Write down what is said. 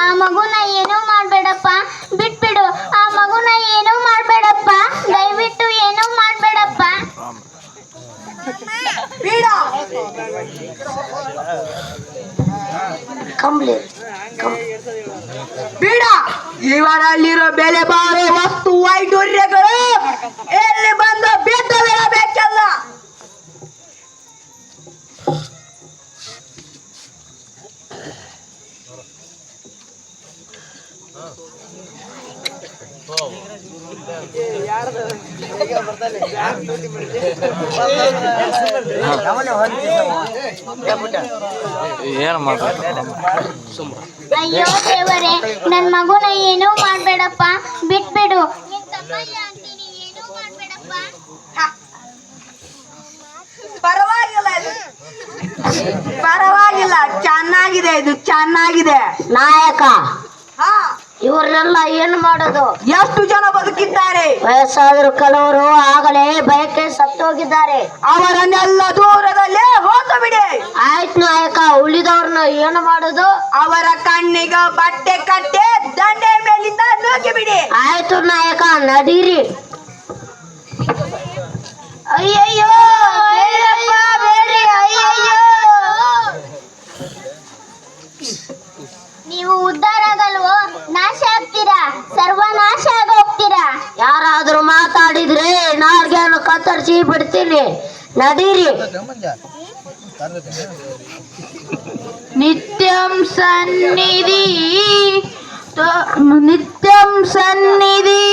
ಆ ಮಗುನ ಏನೂ ಮಾಡ್ಬೇಡಪ್ಪ, ಬಿಟ್ಬಿಡು. ಆ ಮಗುನ ಏನೂ ಮಾಡ್ಬೇಡಪ್ಪ, ದಯವಿಟ್ಟು ಏನೂ ಮಾಡ್ಬೇಡಪ್ಪ. ಬೇಡ. ಇವರಲ್ಲಿರೋ ಬೆಲೆ ಬಾರೋ ವಸ್ತು ವೈಡೂರ್ಯಗಳು ಎಲ್ಲಿ ಬಂದು ಬಿದ್ದು ಬಿಡಬೇಕಲ್ಲ. ಅಯ್ಯೋ ದೇವರೇ, ನನ್ ಮಗುನ ಏನೂ ಮಾಡ್ಬೇಡಪ್ಪ, ಬಿಟ್ಬಿಡು. ನಿನ್ ತಮ್ಮಯ್ಯ ಅಂತೀನಿ, ಏನೂ ಮಾಡ್ಬೇಡಪ್ಪ. ಪರವಾಗಿಲ್ಲ, ಪರವಾಗಿಲ್ಲ, ಚೆನ್ನಾಗಿದೆ, ಇದು ಚೆನ್ನಾಗಿದೆ. ನಾಯಕ, ಇವ್ರನ್ನೆಲ್ಲ ಏನು ಮಾಡೋದು? ಎಷ್ಟು ಜನ ಬದುಕಿದ್ದಾರೆ? ವಯಸ್ಸಾದ್ರು ಕೆಲವರು ಆಗಲೇ ಬಯಕೆ ಸತ್ತೋಗಿದ್ದಾರೆ. ಅವರನ್ನೆಲ್ಲ ದೂರದಲ್ಲೇ ಹೋತು ಬಿಡಿ. ಆಯ್ತು ನಾಯಕ, ಉಳಿದವ್ರನ್ನ ಏನು ಮಾಡೋದು? ಅವರ ಕಣ್ಣಿಗೆ ಬಟ್ಟೆ ಕಟ್ಟೆ ದಂಡೆ ಮೇಲಿಂದ ನೂಕಿ ಬಿಡಿ. ಆಯ್ತು ನಾಯಕ, ನಡೀರಿ. ಅಯ್ಯಯ್ಯೋ, ಬೇಡಪ್ಪ, ಬೇಡ್ರಿ, ಅಯ್ಯಯ್ಯೋ. ನೀವು ಉದ್ಧಾರ ಆಗಲ್ವೋ? ನಾಶ ಆಗ್ತೀರಾ, ಸರ್ವನಾಶ ಆಗೋಗ್ತೀರಾ. ಯಾರಾದ್ರೂ ಮಾತಾಡಿದ್ರೆ ನಾಲ್ಗೆಯನ್ನು ಕತ್ತರಿಸಿ ಬಿಡ್ತೀನಿ. ನಡೀರಿ. ನಿತ್ಯಂ ಸನ್ನಿಧಿ, ನಿತ್ಯಂ ಸನ್ನಿಧಿ